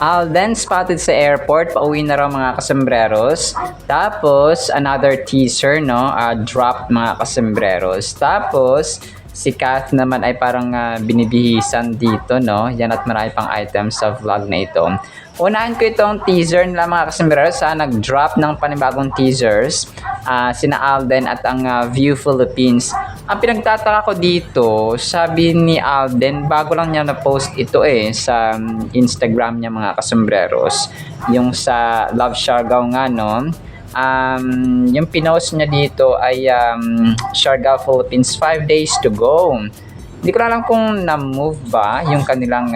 Alden spotted sa airport, pauwi na raw mga kasembreros. Tapos, another teaser, no? Drop mga kasembreros. Tapos, si Kath naman ay parang binibihisan dito, no? Yan at marami pang items sa vlog na ito. Unahan ko itong teaser nila mga kasembreros nag-drop ng panibagong teasers. Sina Alden at ang View Philippines. Ang pinagtataka ko dito, sabi ni Alden, bago lang niya na-post ito sa Instagram niya mga kasembreros. Yung sa Love Siargao nga, no? Yung pinost niya dito ay Siargao Philippines 5 days to go. Hindi ko na alam kung na-move ba yung kanilang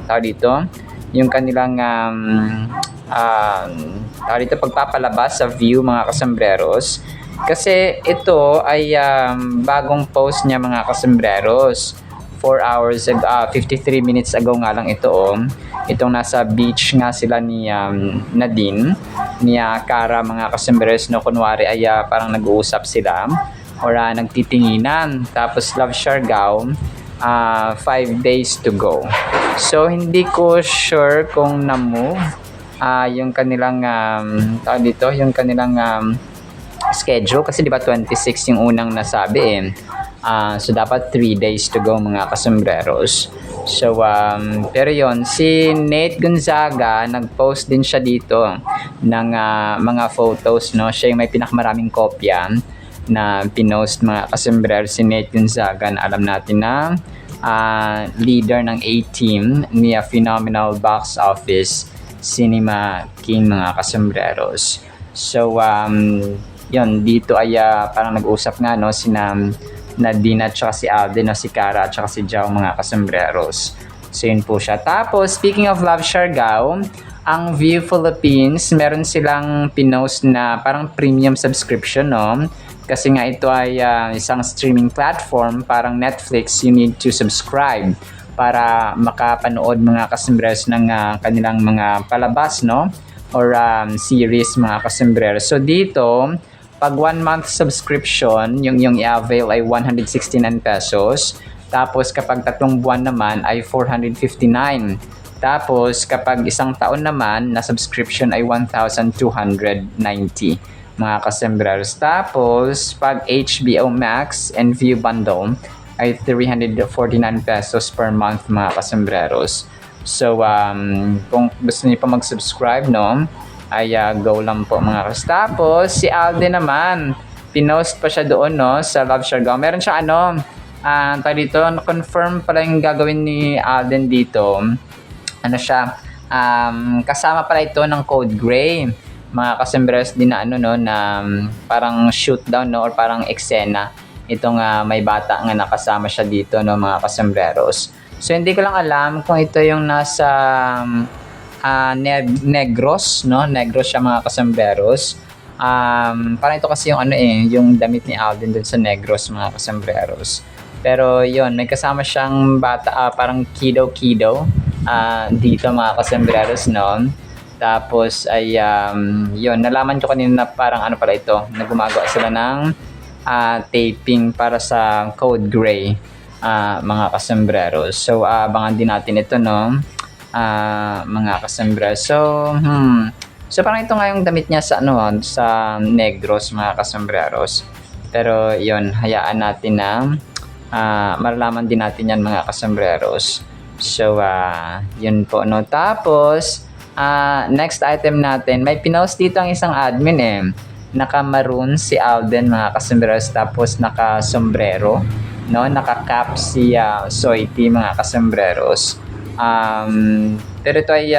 tawag dito, yung kanilang pagpapalabas sa View mga kasembreros. Kasi ito ay bagong post niya mga kasembreros. 4 hours, 53 minutes ago nga lang ito. Itong nasa beach nga sila ni Nadine, ni Cara mga kasembreros, no? Kunwari ay parang nag-uusap sila or nagtitinginan. Tapos Love Siargao, 5 days to go. So hindi ko sure kung na-move yung kanilang yung kanilang schedule kasi di ba 26 yung unang nasabi so dapat 3 days to go mga kasembreros. So pero yon, si Nate Gonzaga nag-post din siya dito ng mga photos, no? Siya yung may pinakamaraming kopya na pinost mga kasembreros, si Nate Gonzaga, na alam natin na leader ng A-team ni Phenomenal Box Office Cinema King mga kasembreros. So yun, dito ay parang nag-usap nga, no, sina Nadine at saka si Alden, no, si Cara at saka si Jao mga kasembreros. So yun po siya. Tapos speaking of Love Siargao, ang View Philippines, meron silang pinost na parang premium subscription, no? Kasi nga ito ay isang streaming platform, parang Netflix. You need to subscribe para makapanood mga kasembreros ng kanilang mga palabas, no? Or series mga kasembreros. So dito, pag 1 month subscription, yung i-avail ay 169 pesos. Tapos kapag 3 buwan naman ay 459. Tapos kapag 1 taon naman na subscription ay 1,290 mga kasembreros. Tapos pag HBO Max and View Bundle ay 349 pesos per month mga kasembreros. So kung gusto niyo pa mag-subscribe, no, ay go lang po mga kas. Tapos si Alden naman, pinost pa siya doon, no, sa Love Siargao. Meron siya dito, confirm pala yung gagawin ni Alden dito. Ano siya, kasama pala ito ng Code Gray mga kasembreros din na na parang shoot down, no, or parang eksena. Itong may bata nga nakasama siya dito, no, mga kasembreros. So hindi ko lang alam kung ito yung nasa Negros, no? Negros siya mga kasembreros. Parang ito kasi yung yung damit ni Alden dun sa Negros mga kasembreros. Pero yon, may kasama siyang bata, parang kiddo dito mga kasembreros, no? Tapos ay yon, nalaman ko kanina na parang pala ito, na gumagawa sila ng taping para sa Code Gray mga kasembreros. So abangan din natin ito, no, mga kasembreros. So parang ito nga yung damit niya sa sa Negros mga kasembreros. Pero yon, hayaan natin na malalaman din natin yan mga kasembreros. So yun po, no. Tapos next item natin, may pinost dito ang isang admin naka-maroon si Alden mga kasembreros, tapos naka-sombrero, no, naka-cap si Soiti mga kasembreros. Pero ito ay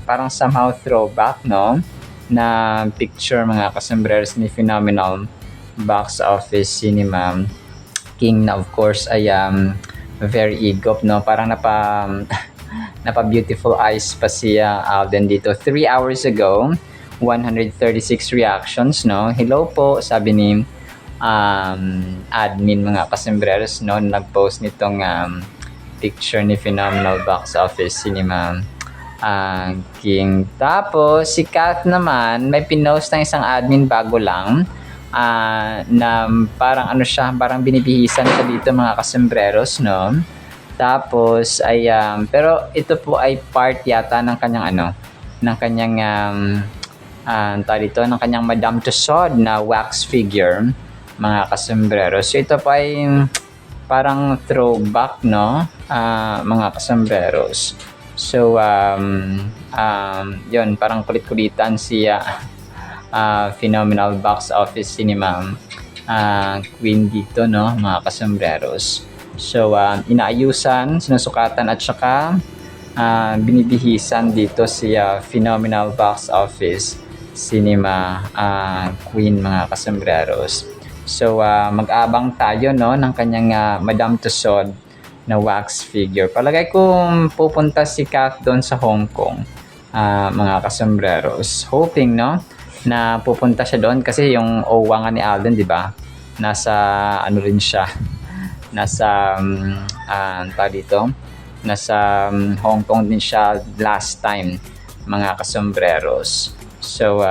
parang somehow throwback, no, na picture mga kasembreros ni Phenomenal Box Office Cinema King, na of course ay very igop, no, parang napa beautiful eyes pa siya Alden dito. 3 hours ago, 136 reactions, no. Hello po, sabi ni admin mga kasembreros, no, nag-post nitong picture ni Phenomenal Box Office Cinema King. Tapos si Kath naman, may pinost ng isang admin bago lang na parang siya, parang binibihisan siya dito mga kasembreros, no. Tapos ay pero ito po ay part yata ng kanyang ano, ng kanyang tawag dito, ng kanyang Madame Tussauds na wax figure, mga kasombrero. So ito po ay parang throwback, no? Mga kasambreros. So, yun, parang kulit-kulitan si Phenomenal Box Office Cinema Queen dito, no? Mga kasambreros. So, inaayusan, sinusukatan at saka binibihisan dito si Phenomenal Box Office Cinema Queen, mga kasambreros. So, mag-abang tayo, no, ng kanyang Madame Tussauds na wax figure. Palagay ko pupunta si Kath doon sa Hong Kong, mga kasambreros. Hoping, no, na pupunta siya doon kasi yung OWA nga ni Alden, di ba? Nasa, ano rin siya, nasa, dito, nasa Hong Kong din siya last time, mga kasambreros. So,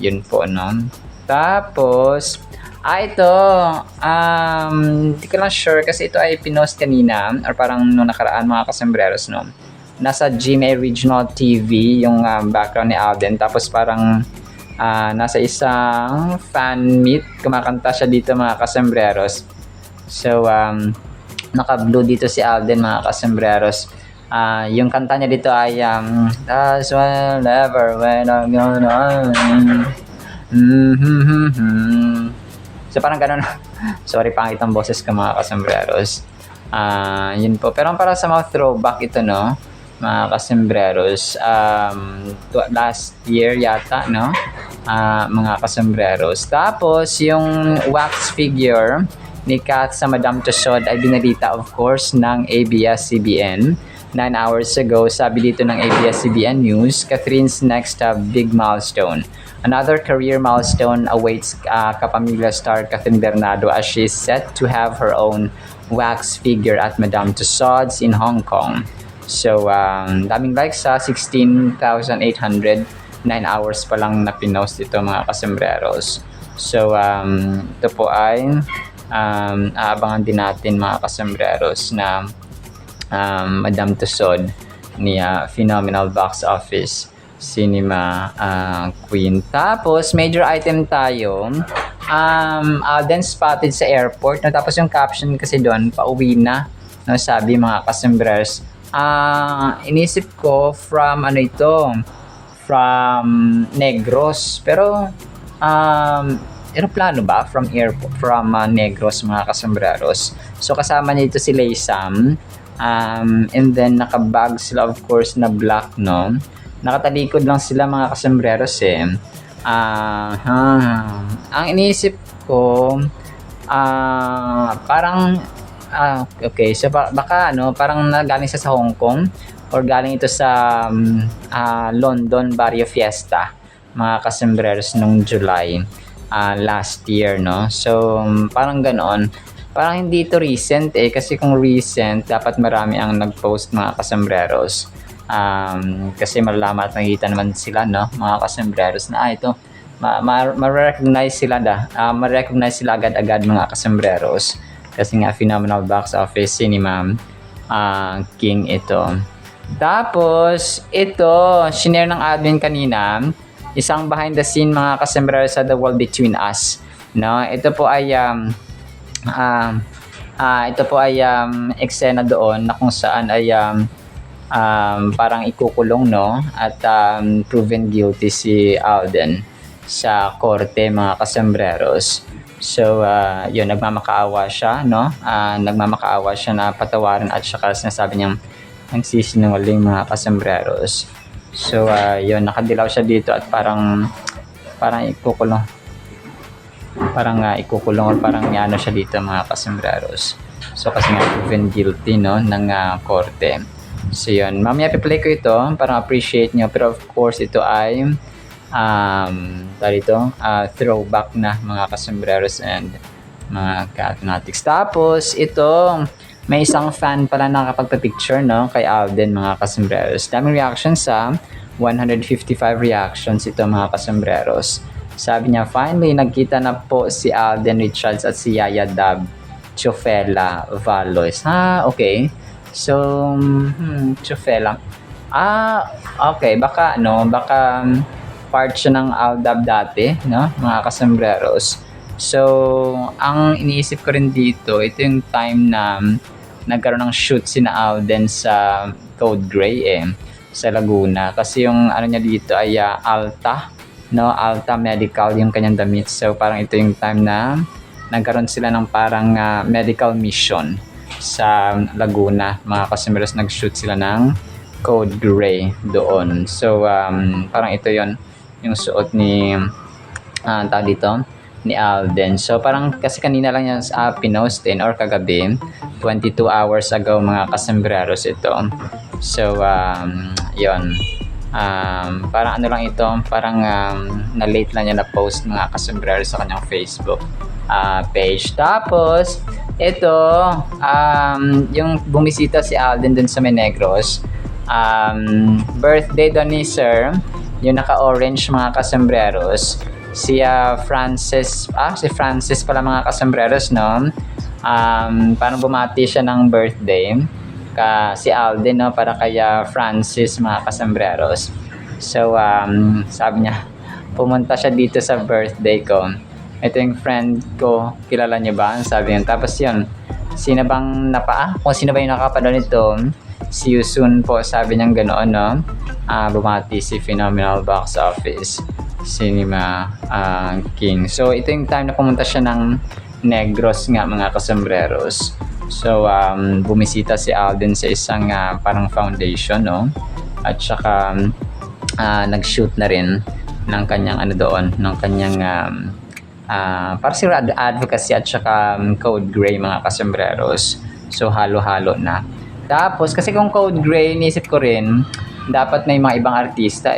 yun po, no. Tapos, ito, hindi ko lang sure kasi ito ay pinost kanina or parang nung nakaraan, mga kasambreros, no. Nasa GMA Regional TV yung background ni Alden, tapos parang nasa isang fan meet, kumakanta siya dito, mga kasambreros. So, naka-blue dito si Alden, mga kasambreros. Yung kanta niya dito ay that's whatever when I'm gonna So parang ganun. Sorry, pangit ang boses ko, mga kasambreros. Yun po. Pero para sa mga throwback ito, no, mga kasambreros, last year yata, no, mga kasambreros. Tapos yung wax figure ni Kath sa Madame Tussauds ay binalita, of course, ng ABS-CBN 9 hours ago. Sabi dito ng ABS-CBN News, Catherine's next big milestone. Another career milestone awaits kapamilya star Catherine Bernardo as she is set to have her own wax figure at Madame Tussauds in Hong Kong. So, daming likes sa 16,800. 9 hours pa lang na pinost ito, mga kasambreros. So, ito po ay aabangan din natin, mga kasambreros, na Madame Tussauds ni Phenomenal Box Office Cinema Queen. Tapos, major item tayo. Alden spotted sa airport. No? Tapos yung caption kasi doon, pauwi na. No? Sabi, mga kasambreros. Inisip ko from ano ito, from Negros. Pero, aeroplano ba? From airport, from Negros, mga kasambreros. So, kasama nito si Laysam. And then, nakabag sila, of course, na black, no? Nakatalikod lang sila, mga kasambreros, eh. Ang iniisip ko, parang, okay, so baka, ano, parang galing sa Hong Kong or galing ito sa London Barrio Fiesta, mga kasambreros, nung July last year, no? So, parang ganoon. Parang hindi ito recent, eh, kasi kung recent, dapat marami ang nag-post, mga kasambreros. Kasi malalaman at nakikita naman sila, no, mga kasambreros, na ito, ma-recognize sila ma-recognize sila agad-agad, mga kasambreros, kasi nga Phenomenal Box Office Cinema King ito. Tapos ito, shinare ng admin kanina, isang behind the scene, mga kasambreros, sa The World Between Us, no. Ito po ay eksena doon na kung saan ay parang ikukulong, no, at proven guilty si Alden sa korte, mga kasambreros. So, yun, nagmamakaawa siya, no, nagmamakaawa siya na patawarin at saka sinasabi niyang ang sisinungaling, mga kasambreros. So, yun, nakadilaw siya dito at parang ikukulong, ikukulong or parang ano siya dito, mga kasambreros. So, kasi nga proven guilty, no, ng korte. So, yun. Mamaya piplay ko ito para appreciate nyo. Pero, of course, ito ay throwback na, mga kasambreros and mga ka-fanatics. Tapos, ito, may isang fan pala nakapagpa-picture, no, kay Alden, mga kasambreros. Daming reactions sa 155 reactions ito, mga kasambreros. Sabi niya, finally, nagkita na po si Alden Richards at si Yaya Dab Chofela Valois. Okay. So, Chufela. Okay. Baka part siya ng Aldab dati, no? Mga kasambreros. So, ang iniisip ko rin dito, ito yung time na nagkaroon ng shoot sina Alden sa Code Gray sa Laguna. Kasi yung ano niya dito ay Alta, no? Alta Medical yung kanyang damit. So, parang ito yung time na nagkaroon sila ng parang medical mission sa Laguna. Mga kasambreros, nag-shoot sila ng Code Gray doon. So, parang ito yon yung suot ni tawag dito ni Alden. So parang kasi kanina lang yan pinost din or kagabi 22 hours ago mga kasambreros ito. So yon parang ano lang ito, parang na late lang niya na post mga kasambreros sa kanyang Facebook page. Tapos ito yung bumisita si Alden dun sa Menegros, birthday doon ni Sir, yung naka-orange mga kasambreros, si Francis pala mga kasambreros, no? Parang bumati siya ng birthday si Alden, no? Para kaya Francis mga kasambreros. So sabi niya pumunta siya dito sa birthday ko, ito yung friend ko, kilala niyo ba? Sabi niya. Tapos yun, kung sino ba yung nakapanood nito, see you soon po, sabi niyang ganoon, no? Bumati si Phenomenal Box Office Cinema King. So ito yung time na pumunta siya ng Negros nga mga kasambreros. So bumisita si Alden sa isang parang foundation, no? At saka nag-shoot na rin ng kanyang ng kanyang para si advocacy at saka Code Gray mga kasambreros. So halo-halo na. Tapos kasi kung Code Gray, inisip ko rin dapat may mga ibang artista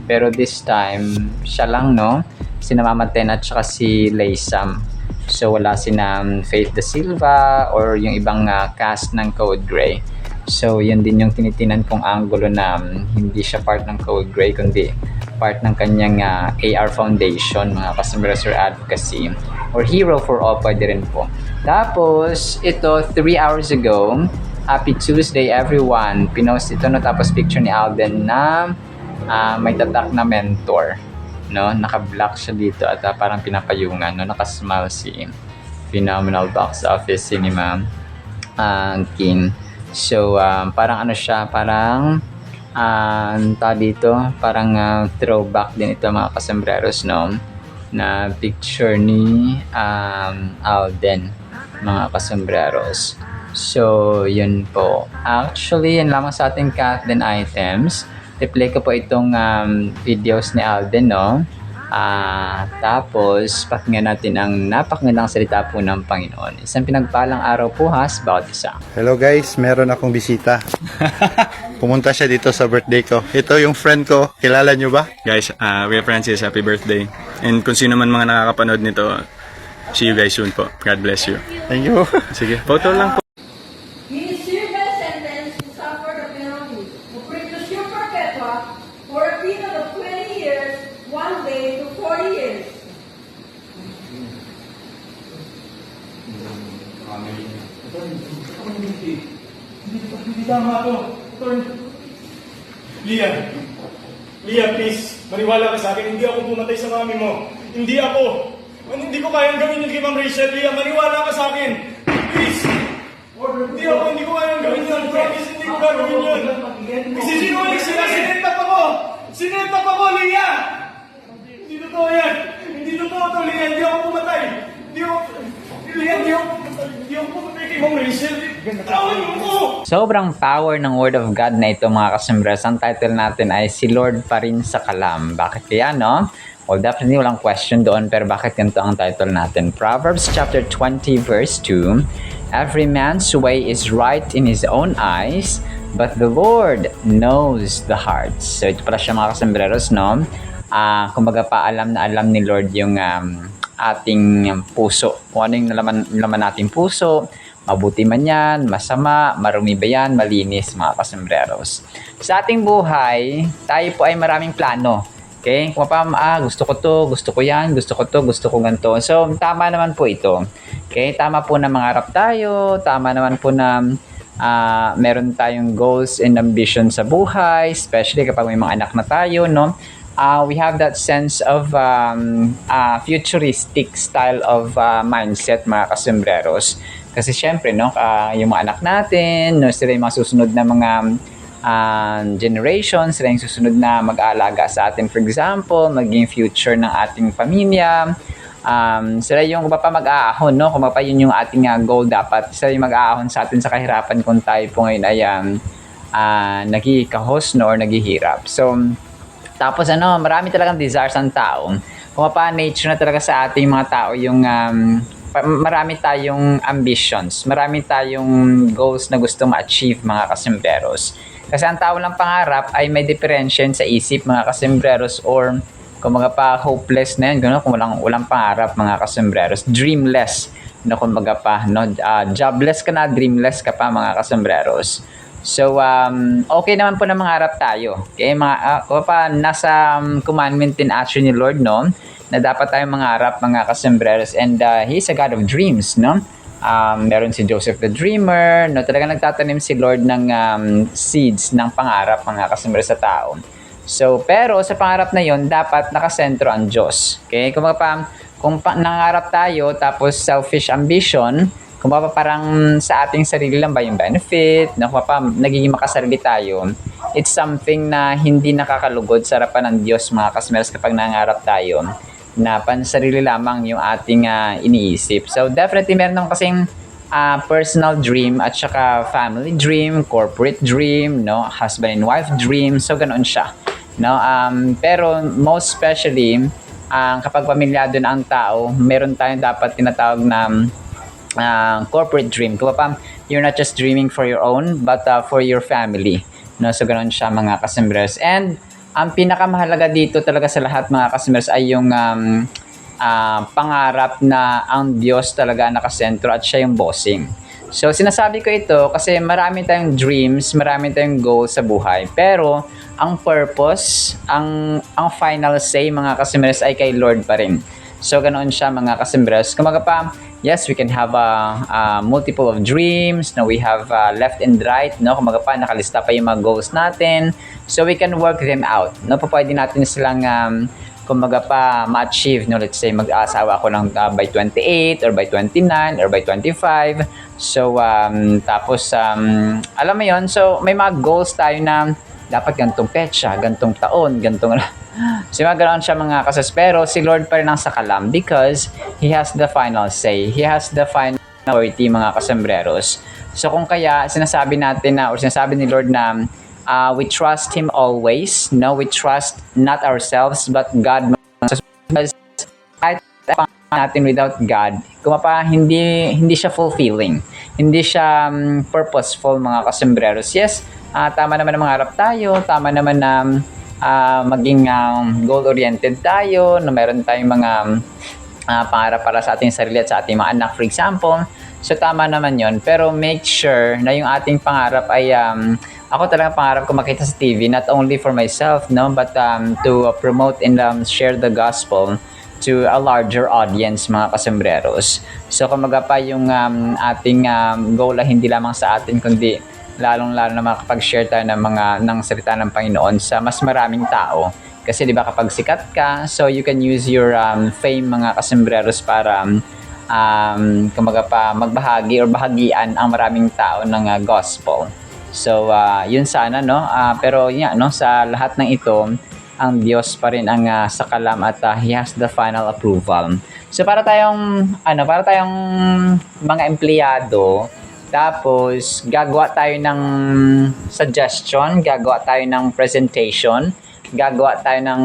pero this time siya lang, no? Sina Mama Ten at saka si Laysam. So wala sina Faith Da Silva or yung ibang cast ng Code Gray. So yun din yung tinitinan kong angulo na hindi siya part ng Code Gray kundi part ng kanyang AR Foundation, mga kasambreros or advocacy or Hero for All pwede rin po. Tapos ito 3 hours ago, Happy Tuesday everyone. Pinost ito, no? Tapos picture ni Alden na may tatak na mentor, no? Naka-black siya dito at parang pinapayungan, no? Nakasmile si Phenomenal Box Office Cinema King. So parang ano siya, parang dito, parang throwback din ito mga kasambreros, no? Na picture ni Alden mga kasambreros. So, yun po. Actually, yan lamang sa ating Kathleen items. Replay ko po itong videos ni Alden, no? Tapos, pakinggan natin ang napakagandang salita po ng Panginoon. Isang pinagpalang araw po bawat isa. Hello guys, meron akong bisita. Pumunta siya dito sa birthday ko. Ito yung friend ko. Kilala nyo ba? Guys, Kuya Francis, happy birthday. And kung sino man mga nakakapanood nito, see you guys soon po. God bless you. Thank you. Sige, photo lang po. He is hereby sentenced to suffer the penalty of reclusion perpetua for a period of 20 years, 1 day to 40 years. Hindi tama to. Lia, please. Maniwala ka sa akin. Hindi ako pumatay sa mami mo. Hindi ako. Hindi ko kayang gawin yun kay Ma'am Rachel. Lia, maniwala ka sa akin. Please. Hindi ko kayang gawin yun. Promise, hindi ko gagawin yun. Kasi sinungaling sila. Sinetap ako, Lia. Hindi totoo yan. Hindi totoo to, Lia. Hindi ako pumatay. Hindi ako pumatay kay Ma'am Rachel. Tawan mo ko. Sobrang power ng Word of God na ito mga kasambreros. Ang title natin ay Si Lord Pa Rin Sa Kalam. Bakit kaya, no? Well, definitely walang question doon, pero bakit ganito ang title natin? Proverbs chapter 20 verse 2, Every man's way is right in his own eyes, but the Lord knows the hearts. So ito pala siya mga kasambreros, no? Kumbaga pa alam na alam ni Lord yung ating puso. Kung ano yung laman nating puso, mabuti man yan, masama, marumi ba yan, malinis mga kasambreros. Sa ating buhay, tayo po ay maraming plano. Okay? Kung gusto ko to, gusto ko yan, gusto ko to, gusto ko ganito. So, tama naman po ito. Okay? Tama po na mangarap tayo, tama naman po na meron tayong goals and ambition sa buhay, especially kapag may mga anak na tayo, no? We have that sense of futuristic style of mindset, mga kasembreros. Kasi syempre, no, yung mga anak natin, no, sila yung mga susunod na mga generations, sila yung susunod na mag-aalaga sa atin, for example, maging future ng ating pamilya. Sila yung kung pa mag-aahon, no? Kung pa yun yung ating goal dapat. Sila yung mag-aahon sa atin sa kahirapan kung tayo po ngayon ay nagkikahos, no, or naghihirap. So, tapos marami talagang desires ang tao. Kung pa nature na talaga sa ating mga tao yung marami tayong ambitions, marami tayong goals na gusto ma-achieve, mga kasembreros. Kasi ang tao lang pangarap ay may differentiation sa isip, mga kasembreros, or kung mga pa hopeless na yun, kung walang pangarap, mga kasembreros, dreamless, no, kung mga pa, no, jobless ka na, dreamless ka pa, mga kasembreros. So, okay naman po na mangarap tayo. Okay, kung pa nasa commandment din actually ni Lord, no, na dapat tayong mangarap, mga kasembreros, and He's a God of dreams, no? Meron si Joseph the Dreamer, no? Talagang nagtatanim si Lord ng seeds ng pangarap, mga kasembreros, sa tao. So, pero sa pangarap na yon dapat nakasentro ang Diyos. Okay? Kung nangarap tayo, tapos selfish ambition, kung parang sa ating sarili lang ba yung benefit, no? Kung nagiging makasarili tayo, it's something na hindi nakakalugod sa harapan ng Diyos, mga kasembreros, kapag nangarap tayo na pansarili lamang yung ating iniisip. So, definitely meron naman kasing personal dream at saka family dream, corporate dream, no, husband and wife dream. So, ganoon siya. No, pero most especially, kapag pamilyado na ang tao, meron tayong dapat tinatawag na corporate dream. Kung you're not just dreaming for your own, but for your family. No, so ganoon siya, mga kasembreros. And ang pinakamahalaga dito talaga sa lahat, mga kasembreros, ay yung pangarap na ang Diyos talaga nakasentro at siya yung bossing. So, sinasabi ko ito kasi marami tayong dreams, marami tayong goals sa buhay. Pero, ang purpose, ang final say, mga kasembreros, ay kay Lord pa rin. So, ganoon siya, mga kasembreros. Kumaga pa, yes, we can have a multiple of dreams. No, we have left and right. No, kumaga pa, nakalista pa yung mga goals natin. So, we can work them out. No, pwede natin silang kumaga pa ma-achieve. No, let's say, mag-aasawa ako ng by 28 or by 29 or by 25. So, tapos, alam mo yon, so may mga goals tayo na dapat gantong petsa, gantong taon, gantong... So, ganoon siya, mga kasas. Pero si Lord pa rin ang sakalam because He has the final say. He has the final authority, mga kasembreros. So, kung kaya sinasabi natin na, or sinasabi ni Lord na we trust Him always. No, we trust not ourselves but God. Because kahit natin without God, kung hindi siya fulfilling, hindi siya purposeful, mga kasembreros. Yes, tama naman na mangarap tayo, tama naman na maging goal-oriented tayo, na meron tayong mga pangarap para sa ating sarili at sa ating mga anak, for example. So, tama naman yon. Pero make sure na yung ating pangarap ay, ako talaga pangarap ko makita sa TV, not only for myself, no, but to promote and share the gospel to a larger audience, mga kasembreros. So, kumaga pa yung ating goal ay hindi lamang sa atin, kundi lalong-lalo na makapag-share tayo ng salita ng Panginoon sa mas maraming tao. Kasi di ba kapag sikat ka, so you can use your fame, mga kasembreros, para kumaga pa magbahagi or bahagian ang maraming tao ng gospel. So, yun sana, no? Pero yun, no, sa lahat ng ito, ang Diyos pa rin ang sakalam at He has the final approval. So, para tayong mga empleyado, tapos gagawa tayo ng suggestion, gagawa tayo ng presentation, gagawa tayo ng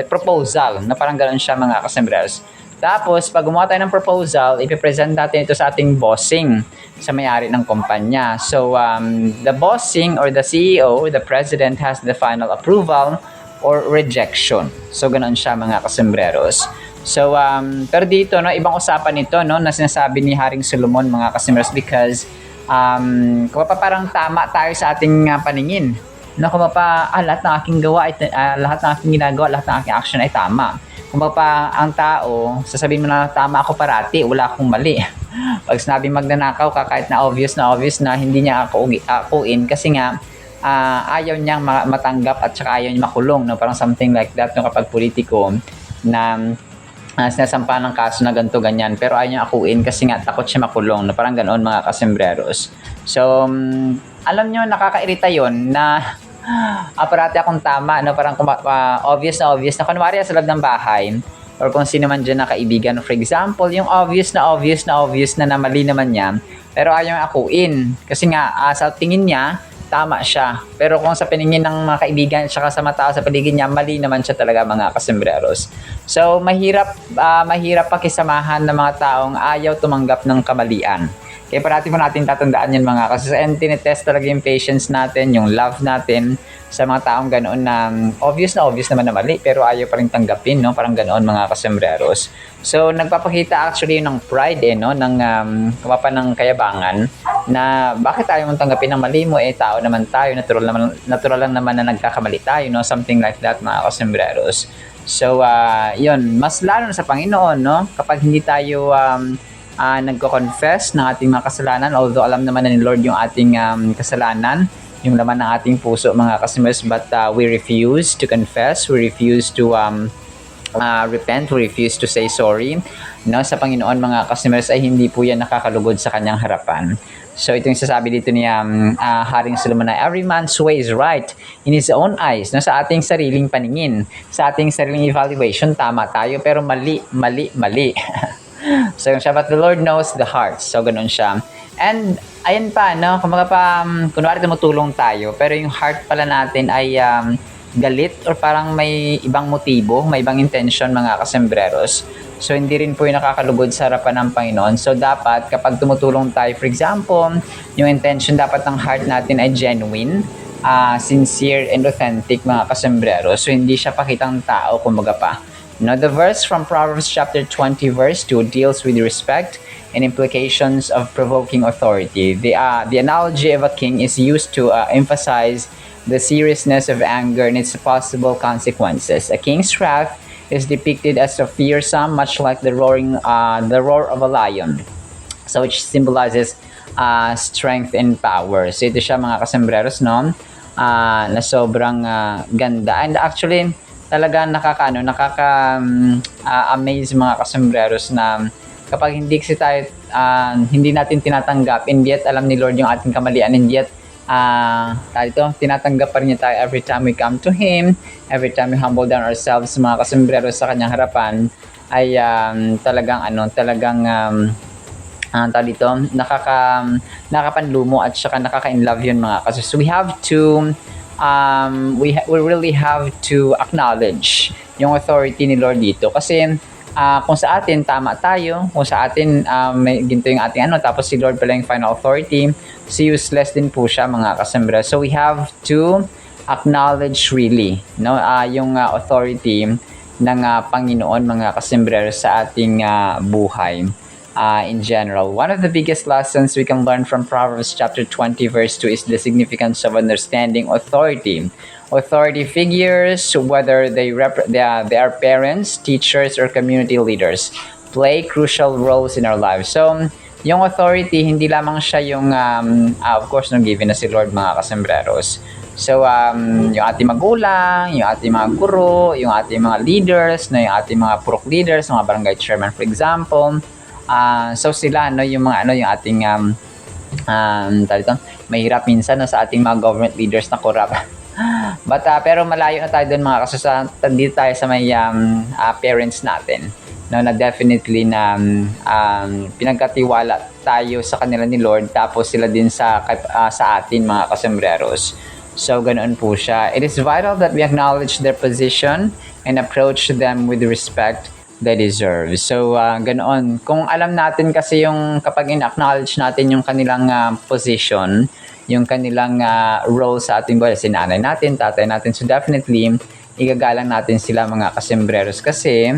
proposal, na parang ganoon siya, mga kasembreros. Tapos, pag gumawa tayo ng proposal, ipipresent natin ito sa ating bossing, sa may-ari ng kumpanya. So, the bossing or the CEO, the president, has the final approval or rejection. So, ganoon siya, mga kasembreros. So, pero dito, no, ibang usapan ito, no, na sinasabi ni Haring Solomon, mga kasembreros, because kung parang tama tayo sa ating paningin. No, kung lahat ng aking gawa, lahat ng aking ginagawa, lahat ng aking action ay tama. kumbaga ang tao, sasabihin mo na tama ako parati, wala akong mali. Pag sinabi magnanakaw ka, kahit na obvious na hindi niya akuin kasi nga ayaw niyang matanggap at saka ayaw niya makulong, no? Parang something like that, no? Kapag politiko na sinasampa ng kaso na ganito ganyan, pero ayaw niya akuin kasi nga takot siya makulong, no? Parang ganoon mga kasembreros. So alam niyo, nakakairita yon na parati akong tama, no? Parang obvious na kunwari sa loob ng bahay or kung sino man dyan na kaibigan, for example, yung obvious na mali naman niya, pero ayaw akuin kasi nga sa tingin niya tama siya, pero kung sa paningin ng mga kaibigan at sa mga tao sa paligid niya, mali naman siya talaga mga kasembreros. So mahirap pakisamahan ng mga taong ayaw tumanggap ng kamalian. Kaya parati mo natin tatandaan yan mga kasi tinetest talaga yung patience natin, yung love natin sa mga taong ganoon na obvious naman na mali pero ayaw pa rin tanggapin, no? Parang ganoon mga kasembreros. So nagpapakita actually ng pride no, ng ng kayabangan na bakit ayaw mong tanggapin ng mali mo, tao naman tayo, natural lang naman na nagkakamali tayo, no? Something like that mga kasembreros. So yun, mas lalo na sa Panginoon, no? Kapag hindi tayo nagko-confess ng ating mga kasalanan, although alam naman na ni Lord yung ating kasalanan, yung laman ng ating puso mga kasembreros, but we refuse to confess, we refuse to repent, we refuse to say sorry, no? Sa Panginoon mga kasembreros ay hindi po yan nakakalugod sa kanyang harapan. So ito yung sasabi dito ni Haring Solomon na every man's way is right in his own eyes, no? Sa ating sariling paningin, sa ating sariling evaluation, tama tayo pero mali. So siya, but the Lord knows the heart. So ganun siya. And ayan pa, no? Kunwari tumutulong tayo, pero yung heart pala natin ay galit or parang may ibang motibo, may ibang intention mga kasembreros. So hindi rin po yung nakakalugod sa harapan ng Panginoon. So dapat kapag tumutulong tayo, for example, yung intention dapat ng heart natin ay genuine, sincere and authentic mga kasembreros. So hindi siya pakitang tao, kumbaga pa. Now, the verse from Proverbs chapter 20 verse 2 deals with respect and implications of provoking authority. The analogy of a king is used to emphasize the seriousness of anger and its possible consequences. A king's wrath is depicted as a fearsome, much like the roar of a lion, so which symbolizes strength and power. So ito siya mga kasembreros, no? Na sobrang ganda. And actually, talaga nakaka-amaze mga kasembreros na kapag hindi natin tinatanggap, and yet alam ni Lord yung ating kamalian, and yet tinatanggap pa rin niya tayo every time we come to Him, every time we humble down ourselves mga kasembreros sa kanyang harapan, ay nakakapanlumo at saka nakaka-inlove yun mga kasembreros. So we have to we really have to acknowledge yung authority ni Lord dito kasi kung sa atin tama tayo, kung sa atin may ginto yung ating tapos si Lord pala yung final authority, so useless din po siya mga kasembreros. So we have to acknowledge really, no, yung authority ng Panginoon mga kasembreros sa ating buhay. In general, one of the biggest lessons we can learn from Proverbs chapter 20 verse 2 is the significance of understanding authority. Authority figures, whether they are parents, teachers, or community leaders, play crucial roles in our lives. So, yung authority, hindi lamang siya yung, of course, nung given na si Lord mga kasembreros. So, yung ating magulang, yung ating mga guro, yung ating mga leaders, no, yung ating mga purok leaders, mga barangay chairman, for example. So sila yung mga yung ating mahirap minsan sa ating mga government leaders na corrupt. But pero malayo na tayo doon mga kasama, dito tayo sa may parents natin, no, na definitely na pinagkatiwala tayo sa kanila ni Lord, tapos sila din sa atin mga kasembreros. So ganoon po siya. It is vital that we acknowledge their position and approach them with respect they deserve. So, ganoon. Kung alam natin kasi yung kapag in-acknowledge natin yung kanilang position, yung kanilang role sa ating buhay, si nanay natin, tatay natin, so definitely, igagalang natin sila mga kasembreros kasi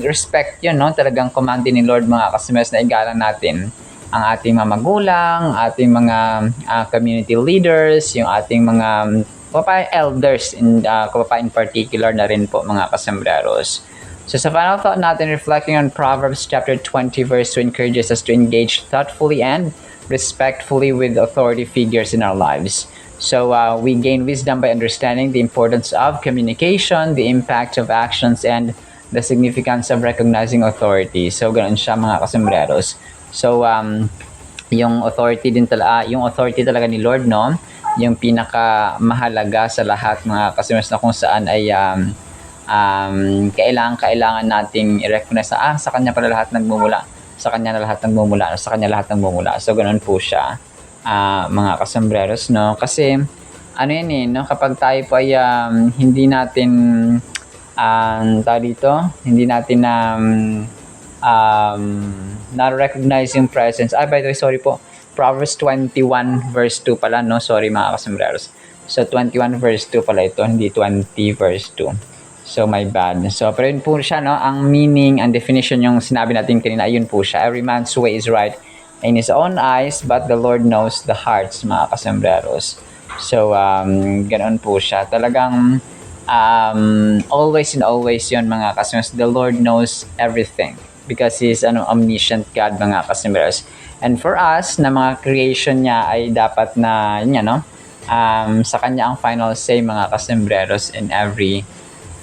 respect yun, no? Talagang command ni Lord mga kasembreros na igalang natin ang ating mga magulang, ating mga community leaders, yung ating mga Kapapa elders, kapapa in particular na rin po mga kasembreros. So sa final thought natin, reflecting on Proverbs chapter 20 verse 2 encourages us to engage thoughtfully and respectfully with authority figures in our lives. So we gain wisdom by understanding the importance of communication, the impact of actions, and the significance of recognizing authority. So ganoon siya mga kasembreros. So yung authority talaga ni Lord, no? Yung pinaka mahalaga sa lahat mga kasembreros, na kung saan ay kailangan nating i-recognize na sa kanya pala lahat nagmumula, sa kanya lahat nagmumula. So ganoon po siya mga kasembreros, no? Kasi ano yan eh, no? Kapag tayo po ay hindi natin hindi natin na-recognize yung presence. By the way, sorry po, Proverbs 21 verse 2 pala, no? Sorry mga kasembreros. So 21 verse 2 pala ito, hindi 20 verse 2. So, my bad. So, pero yun po siya, no? Ang meaning, ang definition yung sinabi natin kanina, yun po siya. Every man's way is right in his own eyes, but the Lord knows the hearts, mga kasembreros. So, ganoon po siya. Talagang, always and always yun, mga kasembreros. The Lord knows everything because He is an omniscient God, mga kasembreros. And for us, na mga creation niya ay dapat na, yun, no? Sa Kanya ang final say, mga kasembreros, in every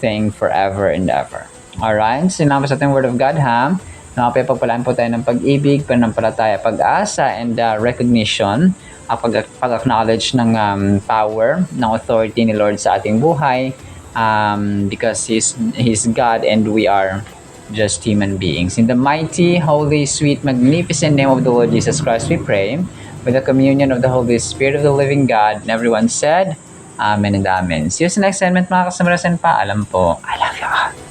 thing forever and ever. Alright? Sinama sa ating Word of God, ha? Nakapagpapalaan po tayo ng pag-ibig, pananampalataya, pag-asa, and recognition, pag-acknowledge ng power, ng authority ni Lord sa ating buhay, because He's God and we are just human beings. In the mighty, holy, sweet, magnificent name of the Lord Jesus Christ, we pray, with the communion of the Holy Spirit of the living God, and everyone said, Amen and Amen. See you sa next segment, mga kasembreros, and paalam po. I love you all.